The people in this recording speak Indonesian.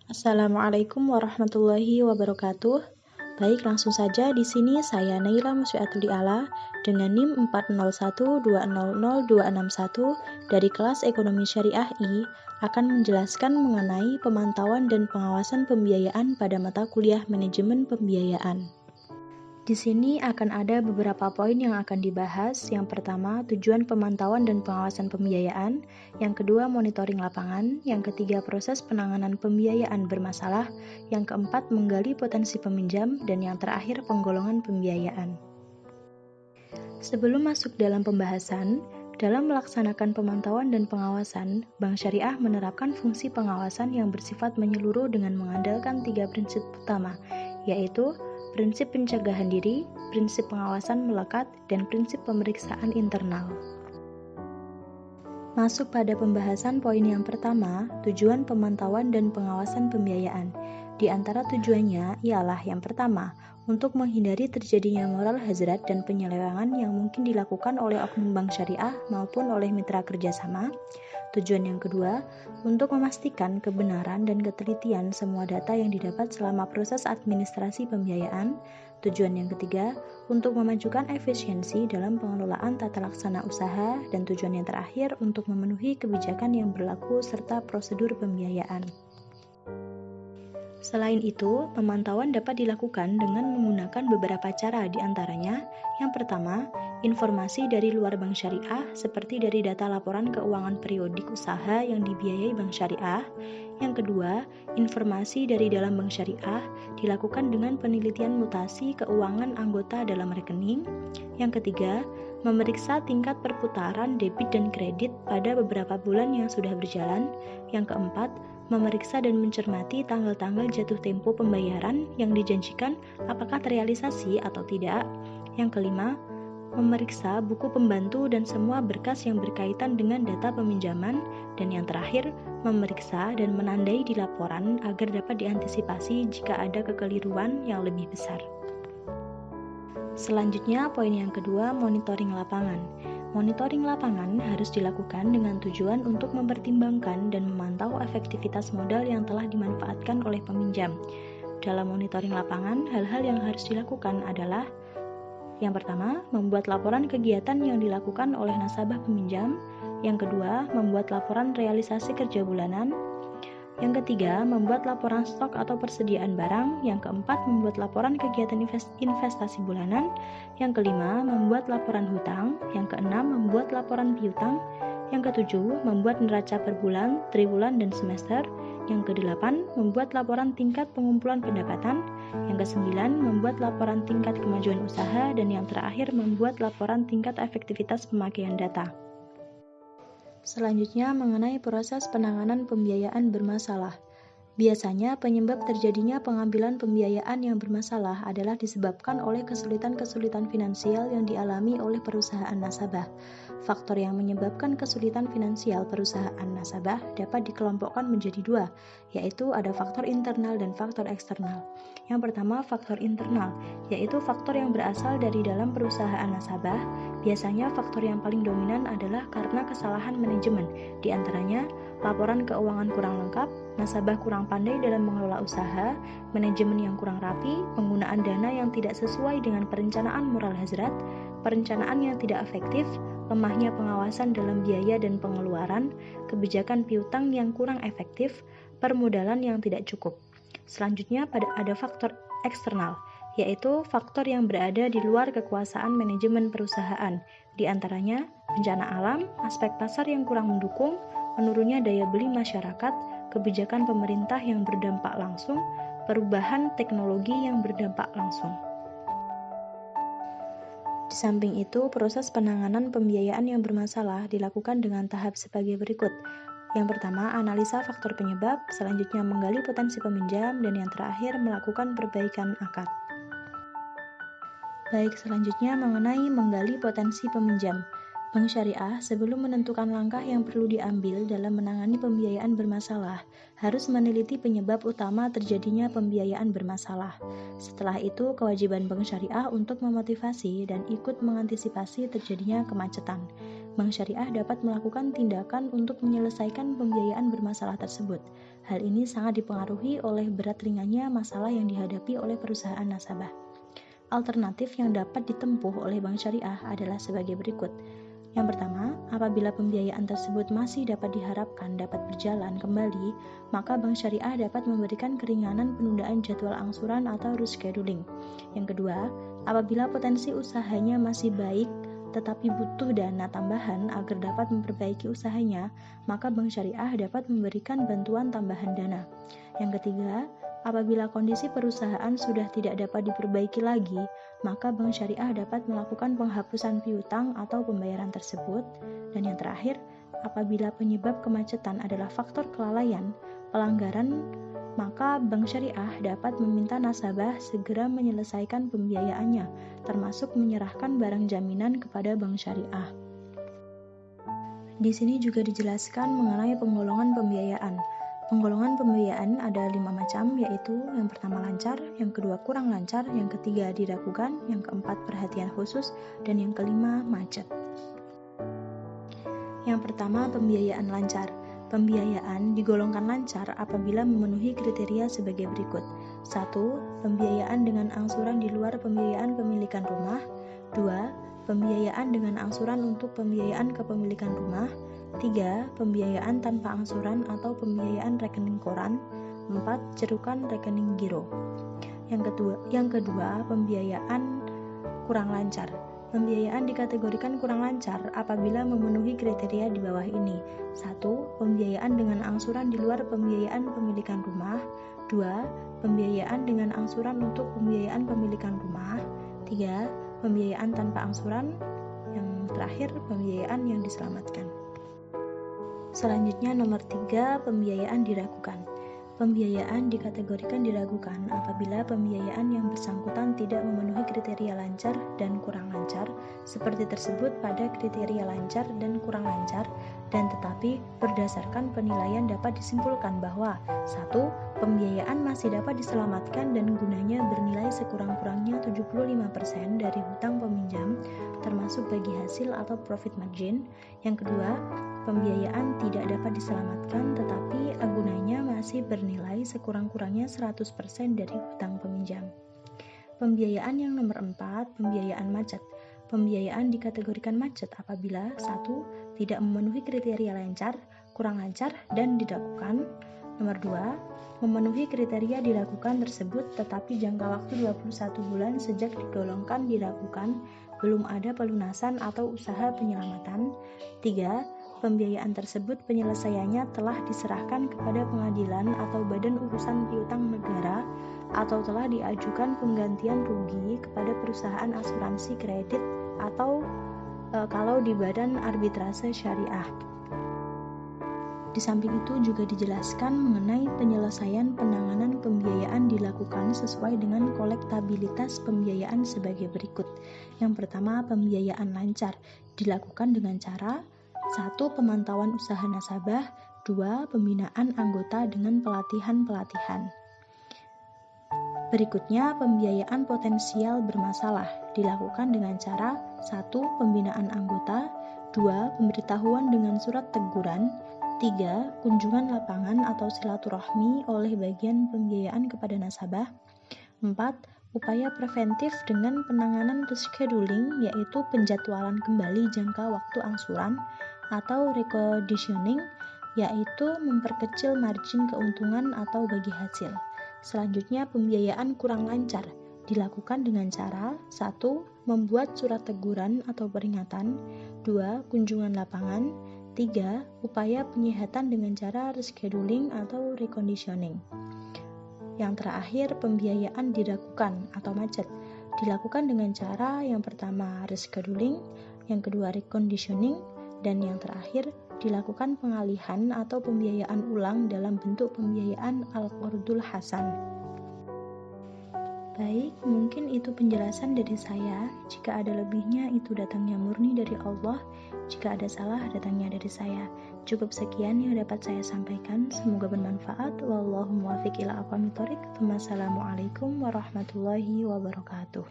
Assalamualaikum warahmatullahi wabarakatuh. Baik, langsung saja di sini saya Naila Musfiatul Diala dengan NIM 401200261 dari kelas Ekonomi Syariah I akan menjelaskan mengenai pemantauan dan pengawasan pembiayaan pada mata kuliah Manajemen Pembiayaan. Di sini akan ada beberapa poin yang akan dibahas. Yang pertama, tujuan pemantauan dan pengawasan pembiayaan. Yang kedua, monitoring lapangan. Yang ketiga, proses penanganan pembiayaan bermasalah. Yang keempat, menggali potensi peminjam. Dan yang terakhir, penggolongan pembiayaan. Sebelum masuk dalam pembahasan, dalam melaksanakan pemantauan dan pengawasan, Bank Syariah menerapkan fungsi pengawasan yang bersifat menyeluruh dengan mengandalkan 3 prinsip utama, yaitu prinsip pencegahan diri, prinsip pengawasan melekat, dan prinsip pemeriksaan internal. Masuk pada pembahasan poin yang pertama, tujuan pemantauan dan pengawasan pembiayaan. Di antara tujuannya ialah yang pertama, untuk menghindari terjadinya moral hazard dan penyelewengan yang mungkin dilakukan oleh oknum bank syariah maupun oleh mitra kerjasama. Tujuan yang kedua, untuk memastikan kebenaran dan ketelitian semua data yang didapat selama proses administrasi pembiayaan. Tujuan yang ketiga, untuk memajukan efisiensi dalam pengelolaan tata laksana usaha. Dan tujuan yang terakhir, untuk memenuhi kebijakan yang berlaku serta prosedur pembiayaan. Selain itu, pemantauan dapat dilakukan dengan menggunakan beberapa cara, di antaranya, yang pertama, informasi dari luar bank syariah seperti dari data laporan keuangan periodik usaha yang dibiayai bank syariah. Yang kedua, informasi dari dalam bank syariah dilakukan dengan penelitian mutasi keuangan anggota dalam rekening. Yang ketiga, memeriksa tingkat perputaran debit dan kredit pada beberapa bulan yang sudah berjalan. Yang keempat, memeriksa dan mencermati tanggal-tanggal jatuh tempo pembayaran yang dijanjikan apakah terrealisasi atau tidak. Yang kelima, memeriksa buku pembantu dan semua berkas yang berkaitan dengan data peminjaman. Dan yang terakhir, memeriksa dan menandai di laporan agar dapat diantisipasi jika ada kekeliruan yang lebih besar. Selanjutnya, poin yang kedua, monitoring lapangan. Monitoring lapangan harus dilakukan dengan tujuan untuk mempertimbangkan dan memantau efektivitas modal yang telah dimanfaatkan oleh peminjam. Dalam monitoring lapangan, hal-hal yang harus dilakukan adalah: yang pertama, membuat laporan kegiatan yang dilakukan oleh nasabah peminjam. Yang kedua, membuat laporan realisasi kerja bulanan. Yang ketiga, membuat laporan stok atau persediaan barang. Yang keempat, membuat laporan kegiatan investasi bulanan. Yang kelima, membuat laporan hutang. Yang keenam, membuat laporan piutang. Yang ketujuh, membuat neraca per bulan, triwulan, dan semester. Yang kedelapan, membuat laporan tingkat pengumpulan pendapatan. Yang kesembilan, membuat laporan tingkat kemajuan usaha. Dan yang terakhir, membuat laporan tingkat efektivitas pemakaian data. Selanjutnya, mengenai proses penanganan pembiayaan bermasalah. Biasanya, penyebab terjadinya pengambilan pembiayaan yang bermasalah adalah disebabkan oleh kesulitan-kesulitan finansial yang dialami oleh perusahaan nasabah. Faktor yang menyebabkan kesulitan finansial perusahaan nasabah dapat dikelompokkan menjadi dua, yaitu ada faktor internal dan faktor eksternal. Yang pertama, faktor internal, yaitu faktor yang berasal dari dalam perusahaan nasabah. Biasanya faktor yang paling dominan adalah karena kesalahan manajemen, di antaranya laporan keuangan kurang lengkap, nasabah kurang pandai dalam mengelola usaha, manajemen yang kurang rapi, penggunaan dana yang tidak sesuai dengan perencanaan moral hazrat, perencanaan yang tidak efektif, lemahnya pengawasan dalam biaya dan pengeluaran, kebijakan piutang yang kurang efektif, permodalan yang tidak cukup. Selanjutnya ada faktor eksternal, yaitu faktor yang berada di luar kekuasaan manajemen perusahaan, di antaranya bencana alam, aspek pasar yang kurang mendukung, menurunnya daya beli masyarakat, kebijakan pemerintah yang berdampak langsung, perubahan teknologi yang berdampak langsung. Di samping itu, proses penanganan pembiayaan yang bermasalah dilakukan dengan tahap sebagai berikut. Yang pertama, analisa faktor penyebab, selanjutnya menggali potensi peminjam, dan yang terakhir melakukan perbaikan akad. Baik, selanjutnya mengenai menggali potensi peminjam. Bank Syariah sebelum menentukan langkah yang perlu diambil dalam menangani pembiayaan bermasalah, harus meneliti penyebab utama terjadinya pembiayaan bermasalah. Setelah itu, kewajiban Bank Syariah untuk memotivasi dan ikut mengantisipasi terjadinya kemacetan. Bank syariah dapat melakukan tindakan untuk menyelesaikan pembiayaan bermasalah tersebut. Hal ini sangat dipengaruhi oleh berat ringannya masalah yang dihadapi oleh perusahaan nasabah. Alternatif yang dapat ditempuh oleh bank syariah adalah sebagai berikut. Yang pertama, apabila pembiayaan tersebut masih dapat diharapkan dapat berjalan kembali, maka bank syariah dapat memberikan keringanan penundaan jadwal angsuran atau rescheduling. Yang kedua, apabila potensi usahanya masih baik tetapi butuh dana tambahan agar dapat memperbaiki usahanya, maka bank syariah dapat memberikan bantuan tambahan dana. Yang ketiga, apabila kondisi perusahaan sudah tidak dapat diperbaiki lagi, maka bank syariah dapat melakukan penghapusan piutang atau pembayaran tersebut. Dan yang terakhir, apabila penyebab kemacetan adalah faktor kelalaian, pelanggaran, maka bank syariah dapat meminta nasabah segera menyelesaikan pembiayaannya, termasuk menyerahkan barang jaminan kepada bank syariah. Di sini juga dijelaskan mengenai penggolongan pembiayaan. Penggolongan pembiayaan ada 5 macam, yaitu yang pertama lancar, yang kedua kurang lancar, yang ketiga diragukan, yang keempat perhatian khusus, dan yang kelima macet. Yang pertama, pembiayaan lancar. Pembiayaan digolongkan lancar apabila memenuhi kriteria sebagai berikut. 1. Pembiayaan dengan angsuran di luar pembiayaan pemilikan rumah. 2. Pembiayaan dengan angsuran untuk pembiayaan kepemilikan rumah. 3. Pembiayaan tanpa angsuran atau pembiayaan rekening koran. 4. Cerukan rekening giro. Yang kedua, pembiayaan kurang lancar. Pembiayaan dikategorikan kurang lancar apabila memenuhi kriteria di bawah ini. 1. Pembiayaan dengan angsuran di luar pembiayaan pemilikan rumah. 2. Pembiayaan dengan angsuran untuk pembiayaan pemilikan rumah. 3. Pembiayaan tanpa angsuran. Yang terakhir, pembiayaan yang diselamatkan. Selanjutnya nomor 3, pembiayaan diragukan. Pembiayaan dikategorikan diragukan apabila pembiayaan yang bersangkutan tidak memenuhi kriteria lancar dan kurang lancar, seperti tersebut pada kriteria lancar dan kurang lancar, dan tetapi berdasarkan penilaian dapat disimpulkan bahwa 1. Pembiayaan masih dapat diselamatkan dan gunanya bernilai sekurang-kurangnya 75% dari hutang peminjam, termasuk bagi hasil atau profit margin. Yang kedua, pembiayaan tidak dapat diselamatkan tetapi gunanya masih bernilai sekurang-kurangnya 100% dari hutang peminjam. Pembiayaan yang nomor 4, pembiayaan macet. Pembiayaan dikategorikan macet apabila 1. Tidak memenuhi kriteria lancar, kurang lancar, dan diragukan. Nomor 2, memenuhi kriteria diragukan tersebut tetapi jangka waktu 21 bulan sejak digolongkan diragukan, belum ada pelunasan atau usaha penyelamatan. 3. Pembiayaan tersebut penyelesaiannya telah diserahkan kepada pengadilan atau badan urusan piutang negara atau telah diajukan penggantian rugi kepada perusahaan asuransi kredit atau kalau di badan arbitrase syariah. Di samping itu juga dijelaskan mengenai penyelesaian penanganan pembiayaan dilakukan sesuai dengan kolektabilitas pembiayaan sebagai berikut. Yang pertama, pembiayaan lancar dilakukan dengan cara 1. Pemantauan usaha nasabah. 2. Pembinaan anggota dengan pelatihan-pelatihan. Berikutnya, pembiayaan potensial bermasalah dilakukan dengan cara 1. Pembinaan anggota. 2. Pemberitahuan dengan surat teguran. 3. Kunjungan lapangan atau silaturahmi oleh bagian pembiayaan kepada nasabah. 4. Upaya preventif dengan penanganan rescheduling, yaitu penjadwalan kembali jangka waktu angsuran, atau reconditioning, yaitu memperkecil margin keuntungan atau bagi hasil. Selanjutnya, pembiayaan kurang lancar dilakukan dengan cara 1. Membuat surat teguran atau peringatan. 2. Kunjungan lapangan. 3. Upaya penyehatan dengan cara rescheduling atau reconditioning. Yang terakhir, pembiayaan diragukan atau macet dilakukan dengan cara yang pertama rescheduling, yang kedua reconditioning, dan yang terakhir dilakukan pengalihan atau pembiayaan ulang dalam bentuk pembiayaan al-qardul hasan. Baik, mungkin itu penjelasan dari saya. Jika ada lebihnya, itu datangnya murni dari Allah. Jika ada salah, datangnya dari saya. Cukup sekian yang dapat saya sampaikan. Semoga bermanfaat. Wallahu muwaffiq ila aqwamit thoriq. Wassalamualaikum warahmatullahi wabarakatuh.